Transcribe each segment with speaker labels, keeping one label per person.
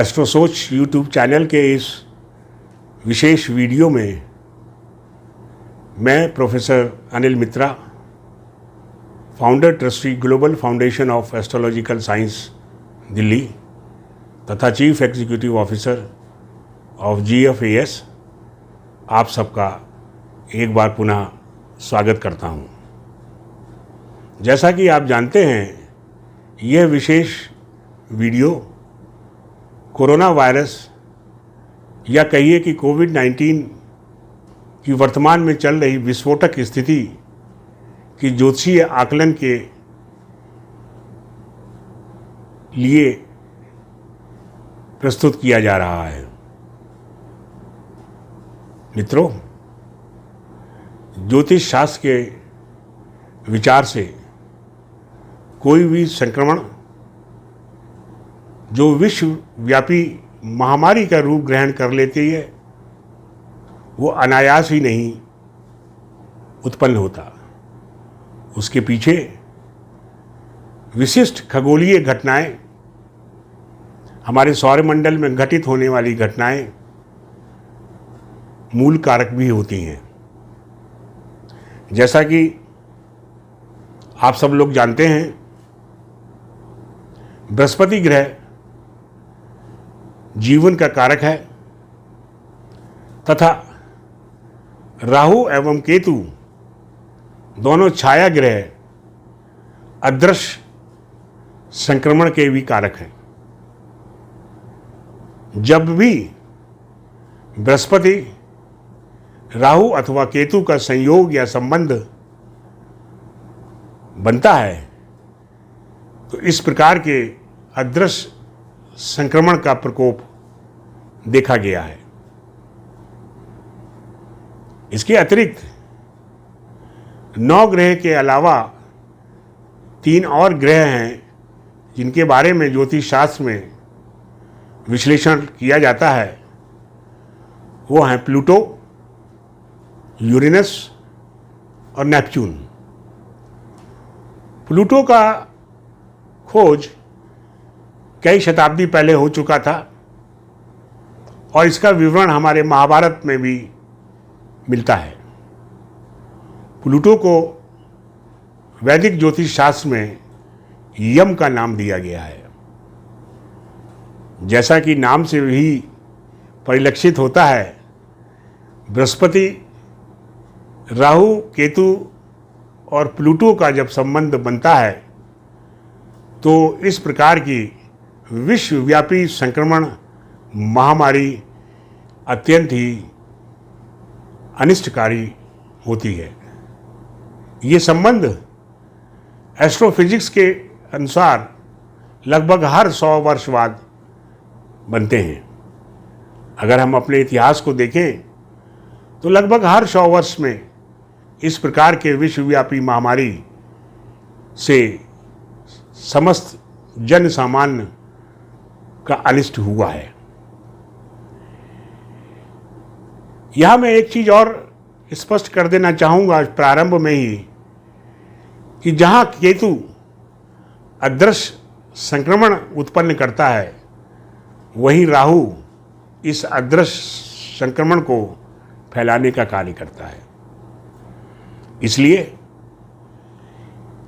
Speaker 1: एस्ट्रोसोच YouTube channel के इस विशेष video में मैं professor Anil Mitra, founder trustee global foundation of astrological science Delhi तथा chief executive officer of GFAS, आप सबका एक बार पुनः स्वागत करता हूं। जैसा कि आप जानते हैं, यह विशेष वीडियो कोरोना वायरस या कहिए कि कोविड-19 की वर्तमान में चल रही विस्फोटक स्थिति की ज्योतिषीय आकलन के लिए प्रस्तुत किया जा रहा है। मित्रों, ज्योतिष शास्त्र के विचार से कोई भी संक्रमण जो विश्वव्यापी महामारी का रूप ग्रहण कर लेती है, वो अनायास ही नहीं उत्पन्न होता। उसके पीछे विशिष्ट खगोलीय घटनाएं, हमारे सौरमंडल में घटित होने वाली घटनाएं मूल कारक भी होती हैं। जैसा कि आप सब लोग जानते हैं, बृहस्पति ग्रह जीवन का कारक है तथा राहु एवं केतु दोनों छाया ग्रह अदृश्य संक्रमण के भी कारक हैं। जब भी बृहस्पति राहु अथवा केतु का संयोग या संबंध बनता है, तो इस प्रकार के अदृश्य संक्रमण का प्रकोप देखा गया है। इसके अतिरिक्त 9 ग्रह के अलावा 3 और ग्रह हैं जिनके बारे में ज्योतिष शास्त्र में विश्लेषण किया जाता है। वो हैं प्लूटो, यूरेनस और नेपच्यून। प्लूटो का खोज कई शताब्दी पहले हो चुका था और इसका विवरण हमारे महाभारत में भी मिलता है। प्लूटो को वैदिक ज्योतिष शास्त्र में यम का नाम दिया गया है। जैसा कि नाम से भी परिलक्षित होता है, बृहस्पति, राहु, केतु और प्लूटो का जब संबंध बनता है, तो इस प्रकार की विश्वव्यापी संक्रमण महामारी अत्यंत ही अनिष्टकारी होती है। ये संबंध एस्ट्रोफिजिक्स के अनुसार लगभग हर 100 वर्ष बाद बनते हैं। अगर हम अपने इतिहास को देखें तो लगभग हर 100 वर्ष में इस प्रकार के विश्वव्यापी महामारी से समस्त जन सामान्य का अनिष्ट हुआ है। यह मैं एक चीज और स्पष्ट कर देना चाहूँगा प्रारंभ में ही, कि जहाँ केतु अदृश्य संक्रमण उत्पन्न करता है, वहीं राहु इस अदृश्य संक्रमण को फैलाने का कार्य करता है। इसलिए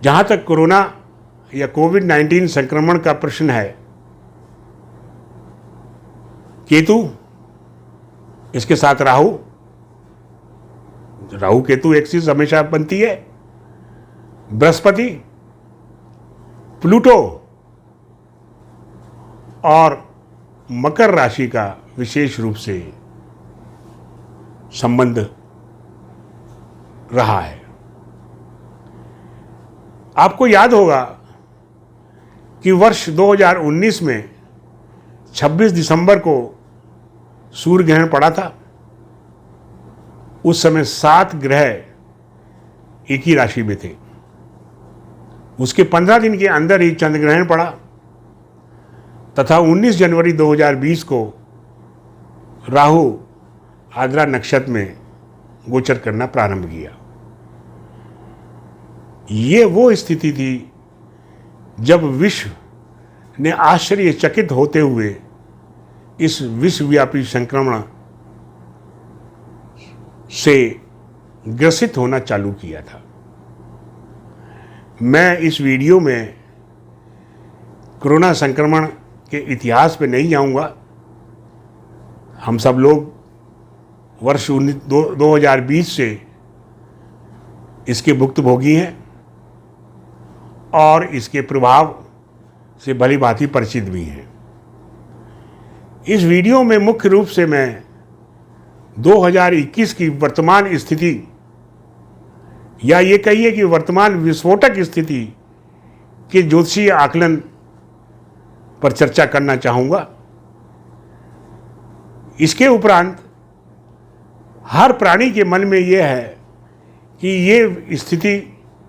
Speaker 1: जहाँ तक कोरोना या कोविड-19 संक्रमण का प्रश्न है, केतु, इसके साथ राहु केतु एक्सिस हमेशा बनती है, बृहस्पति, प्लूटो और मकर राशि का विशेष रूप से संबंध रहा है। आपको याद होगा कि वर्ष 2019 में 26 दिसंबर को सूर्य ग्रहण पड़ा था। उस समय 7 ग्रह एक ही राशि में थे। उसके 15 दिन के अंदर ही चंद्र ग्रहण पड़ा तथा 19 जनवरी 2020 को राहु आद्रा नक्षत्र में गोचर करना प्रारंभ किया। ये वो स्थिति थी जब विश्व ने आश्चर्यचकित होते हुए इस विश्वव्यापी संक्रमण से ग्रसित होना चालू किया था। मैं इस वीडियो में कोरोना संक्रमण के इतिहास पे नहीं जाऊंगा। हम सब लोग वर्ष 2020 से इसके भुक्तभोगी हैं और इसके प्रभाव से भली भांति परिचित भी हैं। इस वीडियो में मुख्य रूप से मैं 2021 की वर्तमान स्थिति, या ये कहिए कि वर्तमान विस्फोटक स्थिति के ज्योतिषीय आकलन पर चर्चा करना चाहूँगा। इसके उपरांत हर प्राणी के मन में यह है कि ये स्थिति,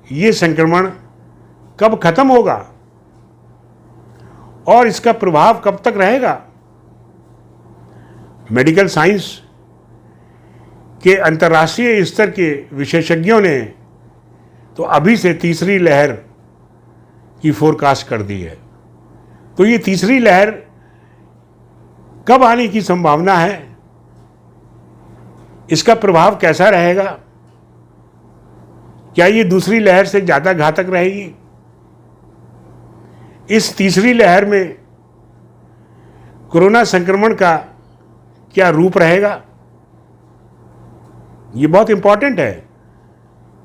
Speaker 1: ये संक्रमण कब खत्म होगा और इसका प्रभाव कब तक रहेगा। मेडिकल साइंस के अंतर्राष्ट्रीय स्तर के विशेषज्ञों ने तो अभी से तीसरी लहर की फोरकास्ट कर दी है। तो ये तीसरी लहर कब आने की संभावना है, इसका प्रभाव कैसा रहेगा, क्या ये दूसरी लहर से ज़्यादा घातक रहेगी, इस तीसरी लहर में कोरोना संक्रमण का क्या रूप रहेगा, ये बहुत इंपॉर्टेंट है।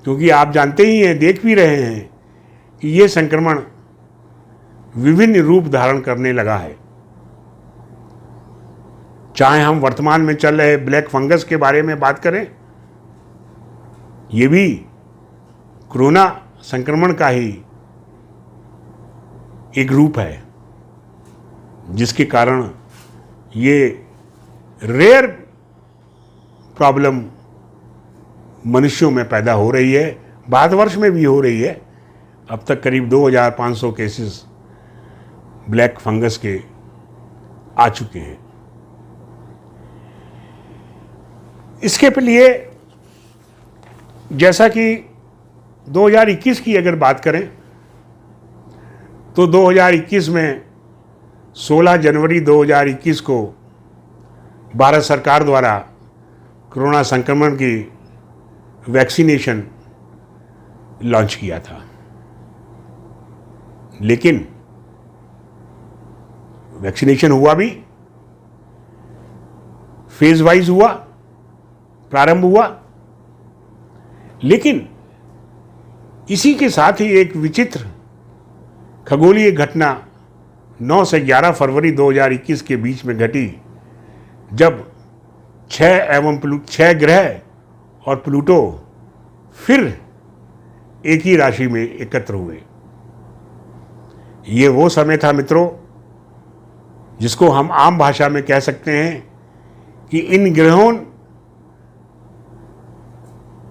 Speaker 1: क्योंकि आप जानते ही हैं, देख भी रहे हैं कि ये संक्रमण विभिन्न रूप धारण करने लगा है। चाहे हम वर्तमान में चल रहे ब्लैक फंगस के बारे में बात करें, ये भी कोरोना संक्रमण का ही एक रूप है, जिसके कारण ये रेयर प्रॉब्लम मनुष्यों में पैदा हो रही है। भारतवर्ष में भी हो रही है। अब तक करीब 2500 केसेस ब्लैक फंगस के आ चुके हैं। इसके लिए जैसा कि 2021 की अगर बात करें तो 2021 में 16 जनवरी 2021 को भारत सरकार द्वारा कोरोना संक्रमण की वैक्सीनेशन लॉन्च किया था। लेकिन वैक्सीनेशन हुआ भी, फेज वाइज हुआ, प्रारंभ हुआ, लेकिन इसी के साथ ही एक विचित्र खगोलीय घटना 9 से 11 फरवरी 2021 के बीच में घटी, जब 6 ग्रह और प्लूटो फिर एक ही राशि में एकत्र हुए। ये वो समय था मित्रों, जिसको हम आम भाषा में कह सकते हैं कि इन ग्रहों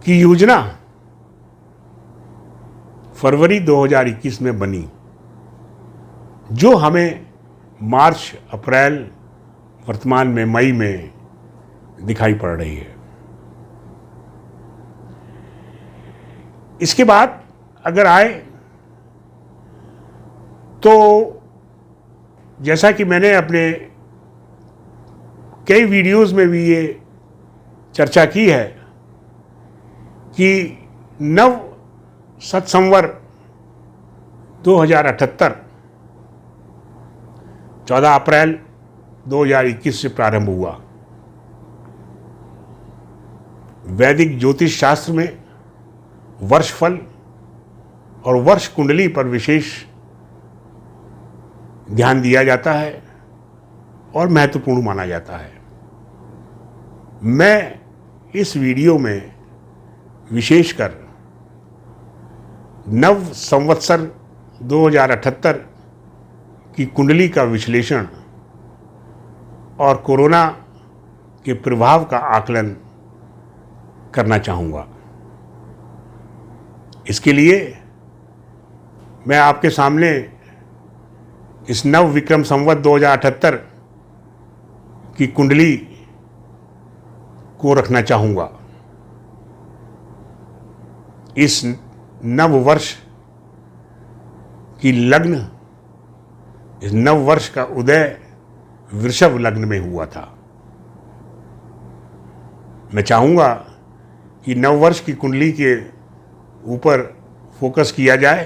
Speaker 1: की योजना फरवरी 2021 में बनी, जो हमें मार्च, अप्रैल, वर्तमान में मई में दिखाई पड़ रही है। इसके बाद अगर आए तो जैसा कि मैंने अपने कई वीडियोस में भी ये चर्चा की है कि नव सत्संवर 2078 14 अप्रैल 2021 से प्रारंभ हुआ। वैदिक ज्योतिष शास्त्र में वर्षफल और वर्ष कुंडली पर विशेष ध्यान दिया जाता है और महत्वपूर्ण माना जाता है। मैं इस वीडियो में विशेषकर नव संवत्सर 2078 की कुंडली का विश्लेषण और कोरोना के प्रभाव का आकलन करना चाहूँगा। इसके लिए मैं आपके सामने इस नव विक्रम संवत 2078 की कुंडली को रखना चाहूँगा। इस नव वर्ष की लग्न, इस नव वर्ष का उदय वृषभ लग्न में हुआ था। मैं चाहूँगा कि नववर्ष की कुंडली के ऊपर फोकस किया जाए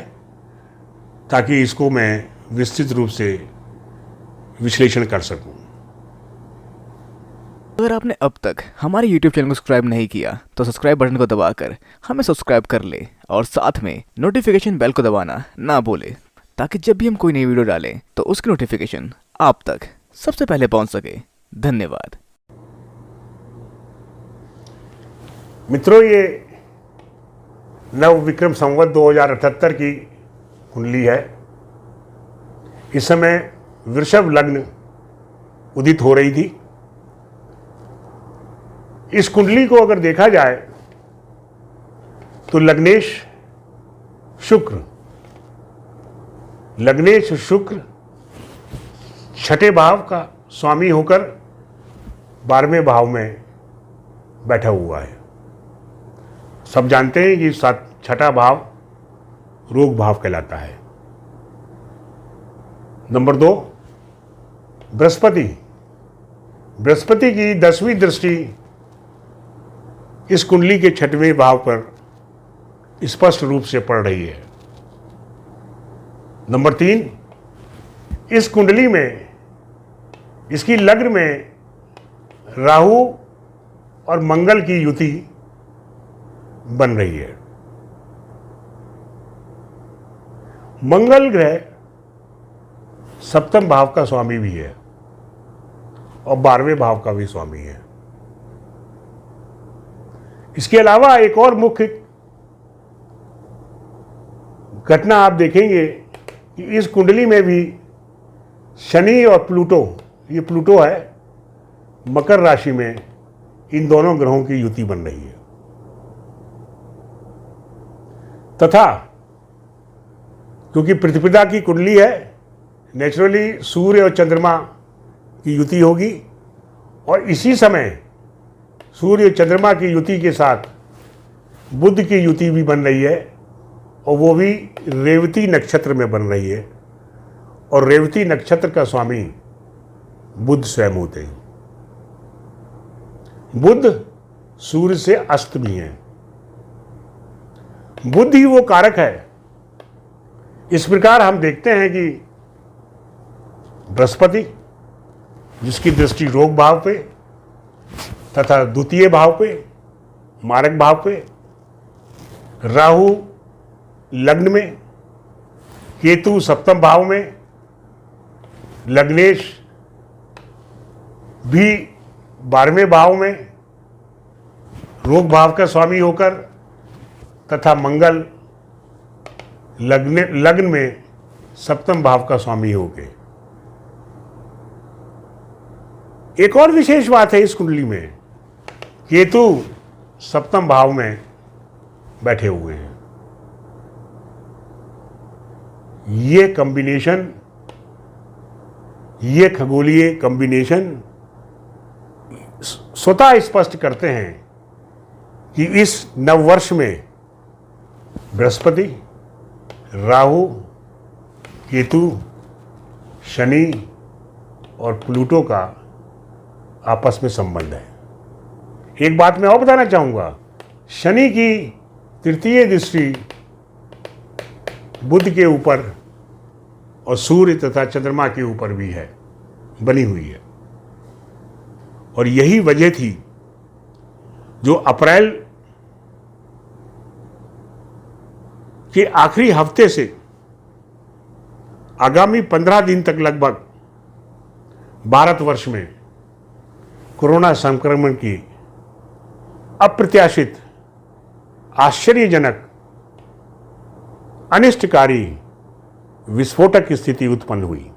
Speaker 1: ताकि इसको मैं विस्तृत रूप से विश्लेषण कर सकूं।
Speaker 2: अगर आपने अब तक हमारे YouTube चैनल को सब्सक्राइब नहीं किया तो सब्सक्राइब बटन को दबाकर हमें सब्सक्राइब कर ले और साथ में नोटिफिकेशन बेल को दबाना ना भूले ताकि जब भी हम कोई नई वीडियो डालें तो उसकी नोटिफिकेशन आप तक सबसे पहले पहुंच सके। धन्यवाद।
Speaker 1: मित्रों, ये नव विक्रम संवत 2078 की कुंडली है। इस समय वृषभ लग्न उदित हो रही थी। इस कुंडली को अगर देखा जाए तो लग्नेश शुक्र छठे भाव का स्वामी होकर 12वें भाव में बैठा हुआ है। सब जानते हैं कि छठा भाव रोग भाव कहलाता है। नंबर 2, बृहस्पति की 10वीं दृष्टि इस कुंडली के 6वें भाव पर स्पष्ट रूप से पड़ रही है। नंबर 3, इस कुंडली में इसकी लग्न में राहु और मंगल की युति बन रही है। मंगल ग्रह 7वें भाव का स्वामी भी है और 12वें भाव का भी स्वामी है। इसके अलावा एक और मुख्य घटना आप देखेंगे कि इस कुंडली में भी शनि और प्लूटो, ये प्लूटो है, मकर राशि में इन दोनों ग्रहों की युति बन रही है। तथा क्योंकि प्रतिपदा की कुंडली है, नेचुरली सूर्य और चंद्रमा की युति होगी और इसी समय सूर्य और चंद्रमा की युति के साथ बुध की युति भी बन रही है और वो भी रेवती नक्षत्र में बन रही है और रेवती नक्षत्र का स्वामी बुध स्वयं होते हैं। बुध सूर्य से अस्त भी हैं। बुध ही वो कारक है। इस प्रकार हम देखते हैं कि बृहस्पति जिसकी दृष्टि रोग भाव पे तथा द्वितीय भाव पे, मारक भाव पे, राहु लग्न में, केतु 7वें भाव में, लग्नेश भी 12वें भाव में रोग भाव का स्वामी होकर तथा मंगल लग्न में 7वें भाव का स्वामी होके। एक और विशेष बात है इस कुंडली में, केतु 7वें भाव में बैठे हुए हैं। ये कॉम्बिनेशन, ये खगोलीय कॉम्बिनेशन स्वतः स्पष्ट करते हैं कि इस नववर्ष में बृहस्पति, राहु, केतु, शनि और प्लूटो का आपस में संबंध है। एक बात मैं और बताना चाहूँगा, शनि की तृतीय दृष्टि बुध के ऊपर और सूर्य तथा चंद्रमा के ऊपर भी है, बनी हुई है। और यही वजह थी जो अप्रैल के आखिरी हफ्ते से आगामी 15 दिन तक लगभग भारतवर्ष में कोरोना संक्रमण की अप्रत्याशित, आश्चर्यजनक, अनिष्टकारी, विस्फोटक स्थिति उत्पन्न हुई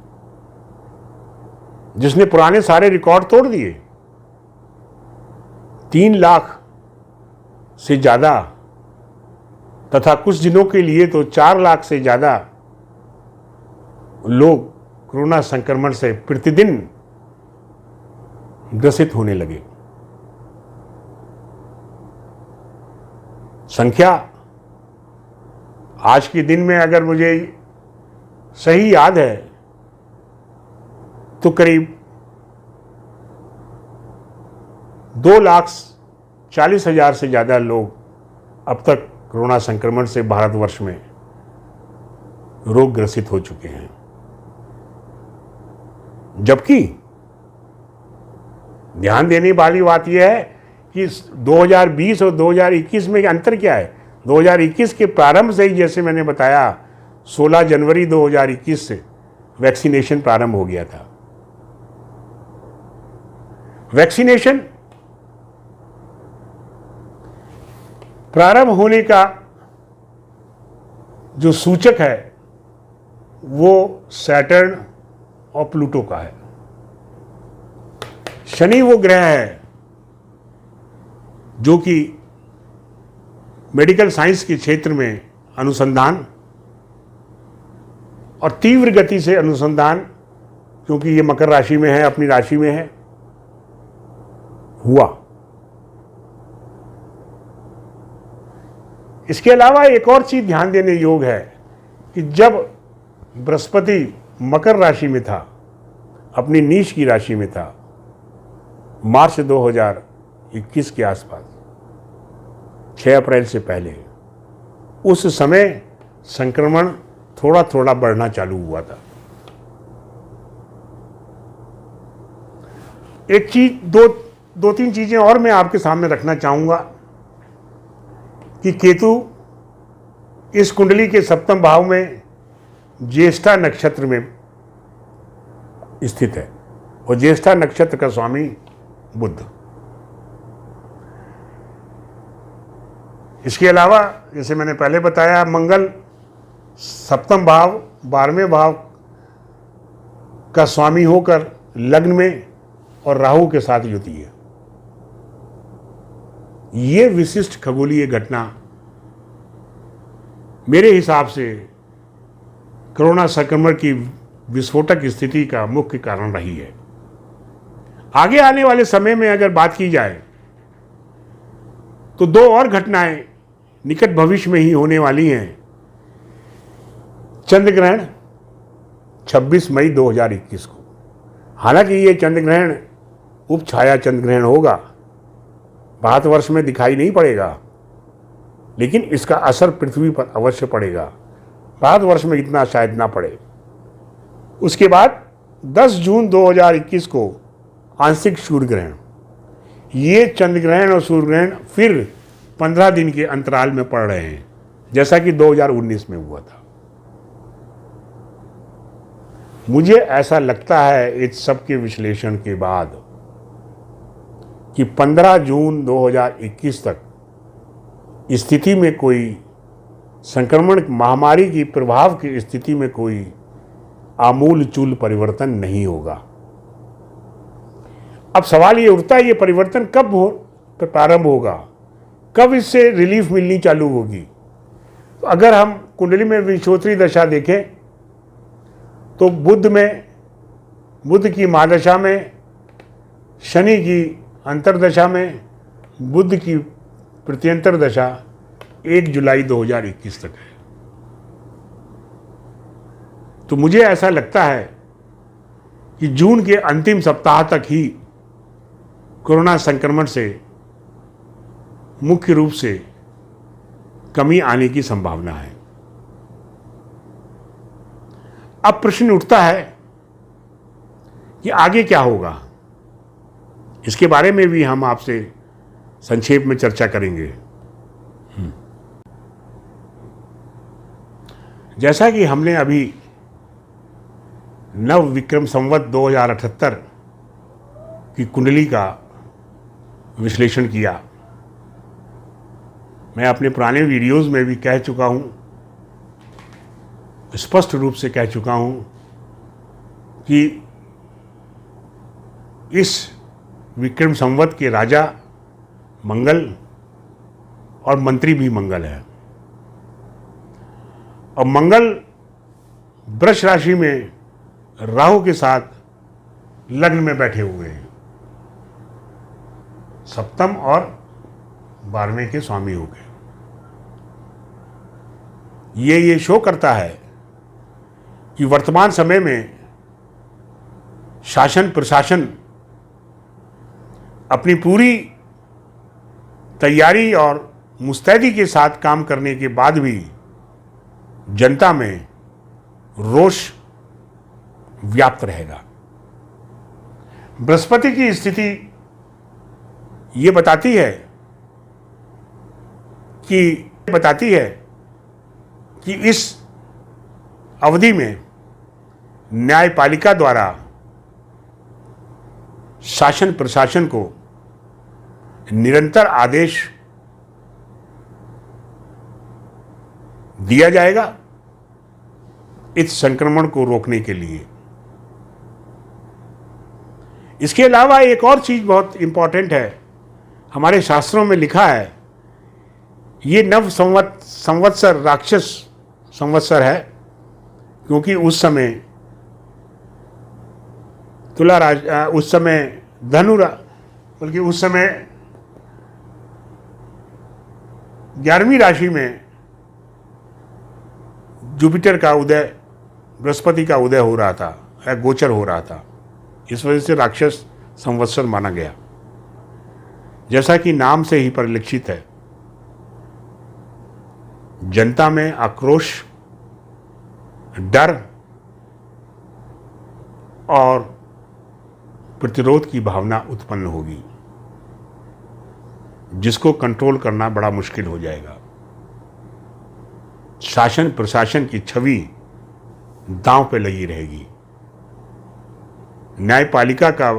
Speaker 1: जिसने पुराने सारे रिकॉर्ड तोड़ दिए। 3 लाख से ज़्यादा तथा कुछ दिनों के लिए तो 4 लाख से ज़्यादा लोग कोरोना संक्रमण से प्रतिदिन ग्रसित होने लगे। संख्या आज के दिन में अगर मुझे सही याद है तो करीब 2,40,000 से ज़्यादा लोग अब तक कोरोना संक्रमण से भारतवर्ष में रोग ग्रसित हो चुके हैं, जबकि ध्यान देने वाली बात यह है कि 2020 और 2021 में अंतर क्या है। 2021 के प्रारंभ से ही, जैसे मैंने बताया, 16 जनवरी 2021 से वैक्सीनेशन प्रारंभ हो गया था। वैक्सीनेशन प्रारंभ होने का जो सूचक है वो सैटर्न और प्लूटो का है। शनि वो ग्रह है जो कि मेडिकल साइंस के क्षेत्र में अनुसंधान और तीव्र गति से अनुसंधान, क्योंकि ये मकर राशि में है, अपनी राशि में है, हुआ। इसके अलावा एक और चीज ध्यान देने योग्य है कि जब बृहस्पति मकर राशि में था, अपनी नीच की राशि में था, मार्च 2021 के आसपास, 6 अप्रैल से पहले, उस समय संक्रमण थोड़ा थोड़ा बढ़ना चालू हुआ था। एक चीज, दो तीन चीजें और मैं आपके सामने रखना चाहूंगा कि केतु इस कुंडली के सप्तम भाव में ज्येष्ठा नक्षत्र में स्थित है और ज्येष्ठा नक्षत्र का स्वामी बुध। इसके अलावा जैसे मैंने पहले बताया, मंगल सप्तम भाव 12वें भाव का स्वामी होकर लग्न में और राहु के साथ युति है। ये विशिष्ट खगोलीय घटना मेरे हिसाब से कोरोना संक्रमण की विस्फोटक स्थिति का मुख्य कारण रही है। आगे आने वाले समय में अगर बात की जाए तो 2 और घटनाएं निकट भविष्य में ही होने वाली हैं। चंद्र ग्रहण 26 मई 2021 को। हालांकि ये चंद्र ग्रहण उपछाया चंद्र ग्रहण होगा, भारतवर्ष में दिखाई नहीं पड़ेगा, लेकिन इसका असर पृथ्वी पर अवश्य पड़ेगा। भारतवर्ष में इतना शायद ना पड़े। उसके बाद 10 जून 2021 को आंशिक सूर्य ग्रहण। ये चंद्र ग्रहण और सूर्य ग्रहण फिर 15 दिन के अंतराल में पड़ रहे हैं, जैसा कि 2019 में हुआ था। मुझे ऐसा लगता है इस सब के विश्लेषण के बाद कि 15 जून 2021 तक स्थिति में कोई संक्रमण महामारी की प्रभाव की स्थिति में कोई आमूल चूल परिवर्तन नहीं होगा। अब सवाल ये उठता है, ये परिवर्तन कब प्रारंभ होगा, कब इससे रिलीफ मिलनी चालू होगी। तो अगर हम कुंडली में विंशोत्तरी दशा देखें तो बुध की महादशा में, शनि की अंतरदशा में, बुध की प्रत्यंतर दशा 1 जुलाई 2021 तक है। तो मुझे ऐसा लगता है कि जून के अंतिम सप्ताह तक ही कोरोना संक्रमण से मुख्य रूप से कमी आने की संभावना है। अब प्रश्न उठता है कि आगे क्या होगा। इसके बारे में भी हम आपसे संक्षेप में चर्चा करेंगे। जैसा कि हमने अभी नव विक्रम संवत 2078 की कुंडली का विश्लेषण किया, मैं अपने पुराने वीडियोस में भी कह चुका हूं, स्पष्ट रूप से कह चुका हूं कि इस विक्रम संवत के राजा मंगल और मंत्री भी मंगल है। और मंगल वृष राशि में राहु के साथ लग्न में बैठे हुए हैं, सप्तम और 12वें के स्वामी हो गए। ये शो करता है कि वर्तमान समय में शासन प्रशासन अपनी पूरी तैयारी और मुस्तैदी के साथ काम करने के बाद भी जनता में रोष व्याप्त रहेगा। बृहस्पति की स्थिति ये बताती है कि इस अवधि में न्यायपालिका द्वारा शासन प्रशासन को निरंतर आदेश दिया जाएगा इस संक्रमण को रोकने के लिए। इसके अलावा एक और चीज बहुत इंपॉर्टेंट है, हमारे शास्त्रों में लिखा है, ये नव संवत्सर राक्षस संवत्सर है, क्योंकि उस समय उस समय बल्कि उस समय 11वीं राशि में जुपिटर का उदय, बृहस्पति का उदय हो रहा था या गोचर हो रहा था। इस वजह से राक्षस संवत्सर माना गया, जैसा कि नाम से ही परिलक्षित है। जनता में आक्रोश, डर और प्रतिरोध की भावना उत्पन्न होगी, जिसको कंट्रोल करना बड़ा मुश्किल हो जाएगा। शासन प्रशासन की छवि दांव पे लगी रहेगी। न्यायपालिका का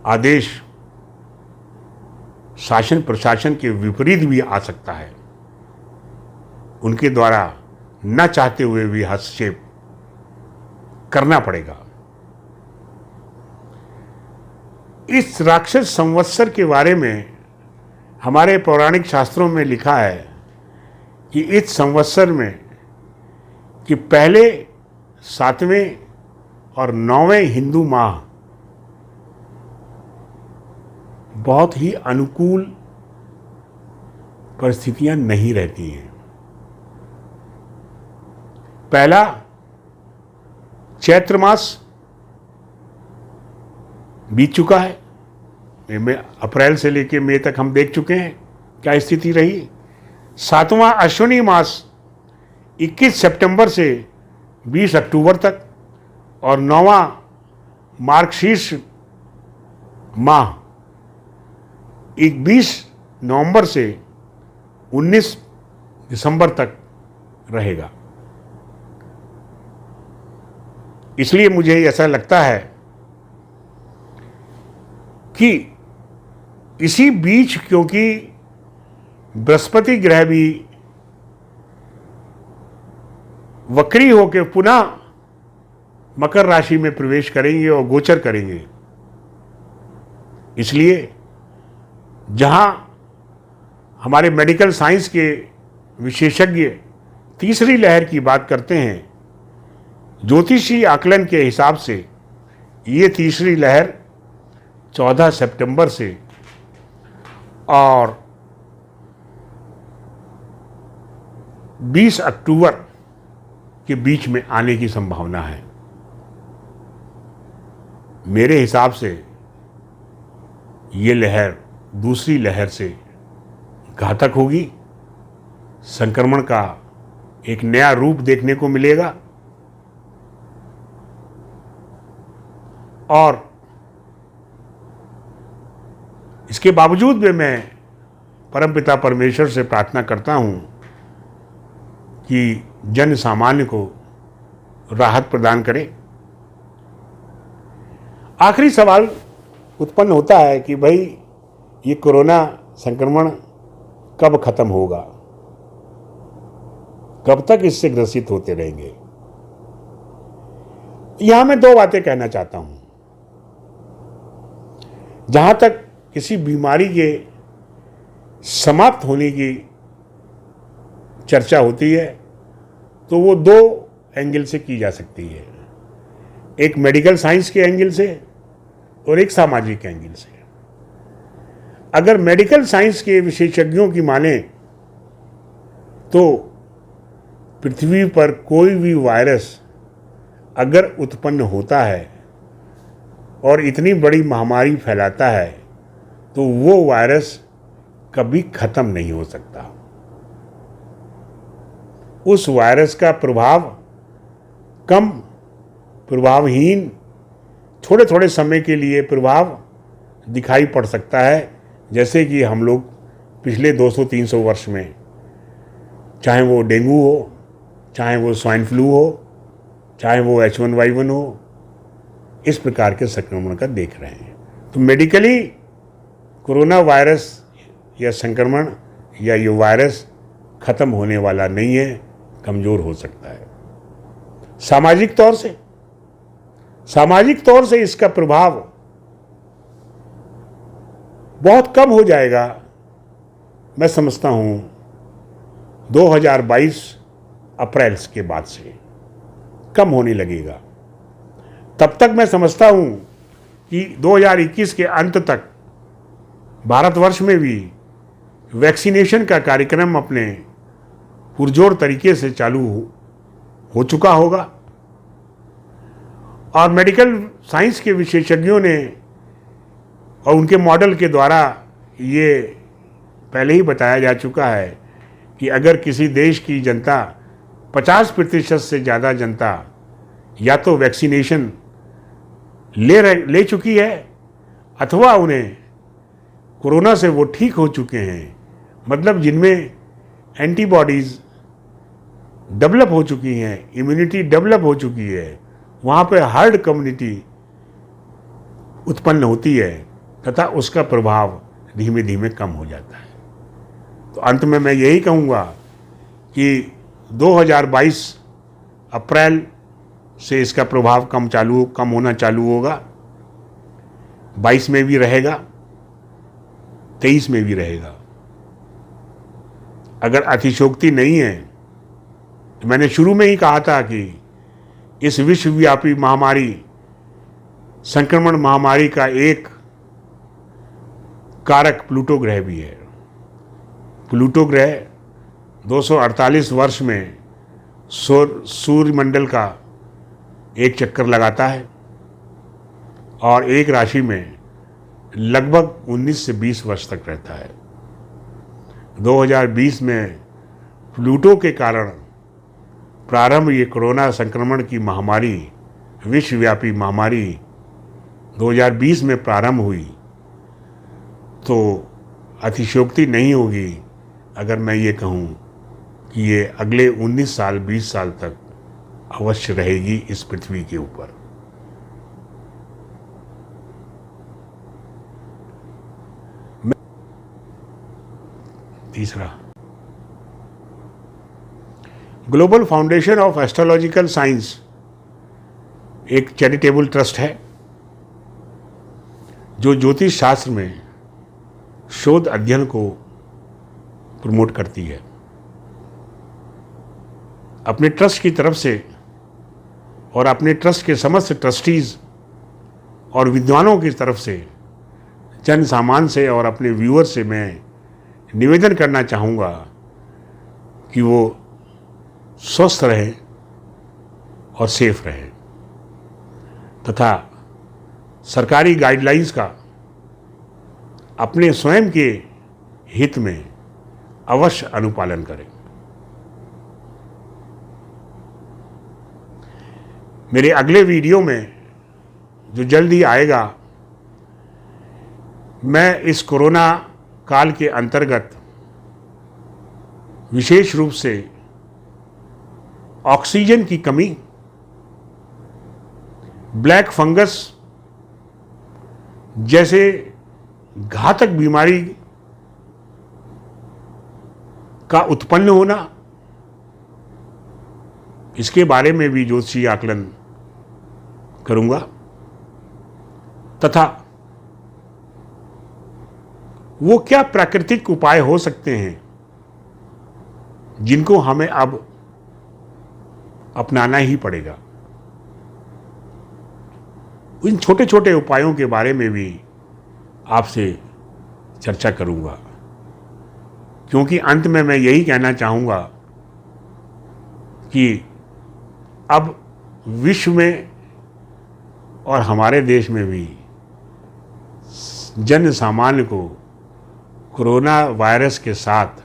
Speaker 1: आदेश शासन प्रशासन के विपरीत भी आ सकता है। उनके द्वारा न चाहते हुए भी हस्तक्षेप करना पड़ेगा। इस राक्षस संवत्सर के बारे में हमारे पौराणिक शास्त्रों में लिखा है कि इस संवत्सर में कि पहले 7वें और 9वें हिंदू माह बहुत ही अनुकूल परिस्थितियां नहीं रहती हैं। पहला चैत्र मास बीत चुका है, अप्रैल से लेकर मई तक हम देख चुके हैं क्या स्थिति रही। 7वां अश्विनी मास 21 सितंबर से 20 अक्टूबर तक और 9वां मार्गशीर्ष माह 21 नवंबर से 19 दिसंबर तक रहेगा। इसलिए मुझे ऐसा लगता है कि इसी बीच, क्योंकि बृहस्पति ग्रह भी वक्री होकर पुनः मकर राशि में प्रवेश करेंगे और गोचर करेंगे, इसलिए जहां हमारे मेडिकल साइंस के विशेषज्ञ तीसरी लहर की बात करते हैं, ज्योतिषी आकलन के हिसाब से ये तीसरी लहर 14 सितंबर से और 20 अक्टूबर के बीच में आने की संभावना है। मेरे हिसाब से ये लहर दूसरी लहर से घातक होगी। संक्रमण का एक नया रूप देखने को मिलेगा और इसके बावजूद भी मैं परमपिता परमेश्वर से प्रार्थना करता हूं कि जन सामान्य को राहत प्रदान करे। आखिरी सवाल उत्पन्न होता है कि भाई ये कोरोना संक्रमण कब खत्म होगा, कब तक इससे ग्रसित होते रहेंगे। यहां मैं दो बातें कहना चाहता हूं। जहां तक किसी बीमारी के समाप्त होने की चर्चा होती है तो वो दो एंगल से की जा सकती है, एक मेडिकल साइंस के एंगल से और एक सामाजिक एंगल से। अगर मेडिकल साइंस के विशेषज्ञों की माने तो पृथ्वी पर कोई भी वायरस अगर उत्पन्न होता है और इतनी बड़ी महामारी फैलाता है तो वो वायरस कभी खत्म नहीं हो सकता। उस वायरस का प्रभाव कम, प्रभावहीन, थोड़े थोड़े समय के लिए प्रभाव दिखाई पड़ सकता है, जैसे कि हम लोग पिछले 200-300 वर्ष में, चाहे वो डेंगू हो, चाहे वो स्वाइन फ्लू हो, चाहे वो H1N1 हो, इस प्रकार के संक्रमण का देख रहे हैं। तो मेडिकली कोरोना वायरस या संक्रमण या ये वायरस खत्म होने वाला नहीं है, कमज़ोर हो सकता है। सामाजिक तौर से इसका प्रभाव बहुत कम हो जाएगा। मैं समझता हूँ 2022 अप्रैल के बाद से कम होने लगेगा। तब तक मैं समझता हूँ कि 2021 के अंत तक भारतवर्ष में भी वैक्सीनेशन का कार्यक्रम अपने पुरजोर तरीके से चालू हो चुका होगा और मेडिकल साइंस के विशेषज्ञों ने और उनके मॉडल के द्वारा ये पहले ही बताया जा चुका है कि अगर किसी देश की जनता 50% से ज़्यादा जनता या तो वैक्सीनेशन ले चुकी है अथवा उन्हें कोरोना से वो ठीक हो चुके हैं, मतलब जिनमें एंटीबॉडीज़ डेवलप हो चुकी हैं, इम्यूनिटी डेवलप हो चुकी है, वहाँ पे हर्ड कम्युनिटी उत्पन्न होती है तथा उसका प्रभाव धीमे धीमे कम हो जाता है। तो अंत में मैं यही कहूँगा कि 2022 अप्रैल से इसका प्रभाव कम होना चालू होगा। 22 में भी रहेगा, 23 में भी रहेगा। अगर अतिशयोक्ति नहीं है तो मैंने शुरू में ही कहा था कि इस विश्वव्यापी महामारी, संक्रमण महामारी का एक कारक प्लूटो ग्रह भी है। प्लूटो ग्रह 248 वर्ष में सूर्यमंडल का एक चक्कर लगाता है और एक राशि में लगभग 19 से 20 वर्ष तक रहता है। 2020 में प्लूटो के कारण प्रारंभ ये कोरोना संक्रमण की महामारी, विश्वव्यापी महामारी 2020 में प्रारंभ हुई, तो अतिशयोक्ति नहीं होगी अगर मैं ये कहूँ कि ये अगले 19 साल 20 साल तक अवश्य रहेगी इस पृथ्वी के ऊपर। तीसरा, global foundation of astrological science एक चैरिटेबल ट्रस्ट है जो ज्योतिष शास्त्र में शोध अध्ययन को प्रमोट करती है। अपने ट्रस्ट की तरफ से और अपने ट्रस्ट के समस्त ट्रस्टीज और विद्वानों की तरफ से, जन सामान से और अपने व्यूअर से मैं निवेदन करना चाहूँगा कि वो स्वस्थ रहें और सेफ रहें तथा सरकारी गाइडलाइंस का अपने स्वयं के हित में अवश्य अनुपालन करें। मेरे अगले वीडियो में जो जल्द ही आएगा, मैं इस कोरोना काल के अंतर्गत विशेष रूप से ऑक्सीजन की कमी, ब्लैक फंगस जैसे घातक बीमारी का उत्पन्न होना, इसके बारे में भी ज्योतिषीय आकलन करूंगा तथा वो क्या प्राकृतिक उपाय हो सकते हैं जिनको हमें अब अपनाना ही पड़ेगा। इन छोटे छोटे उपायों के बारे में भी आपसे चर्चा करूंगा, क्योंकि अंत में मैं यही कहना चाहूँगा कि अब विश्व में और हमारे देश में भी जन सामान्य को कोरोना वायरस के साथ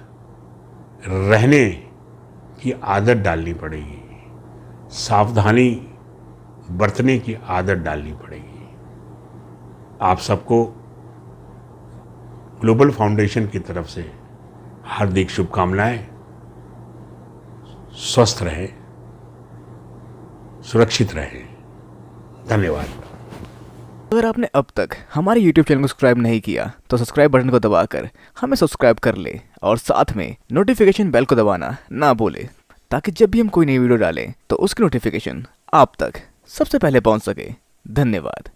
Speaker 1: रहने की आदत डालनी पड़ेगी, सावधानी बरतने की आदत डालनी पड़ेगी। आप सबको ग्लोबल फाउंडेशन की तरफ से हार्दिक शुभकामनाएं। स्वस्थ रहें, सुरक्षित रहें। धन्यवाद।
Speaker 2: अगर आपने अब तक हमारे YouTube चैनल को सब्सक्राइब नहीं किया तो सब्सक्राइब बटन को दबाकर हमें सब्सक्राइब कर ले और साथ में नोटिफिकेशन बेल को दबाना ना भूले, ताकि जब भी हम कोई नई वीडियो डालें तो उसकी नोटिफिकेशन आप तक सबसे पहले पहुंच सके। धन्यवाद।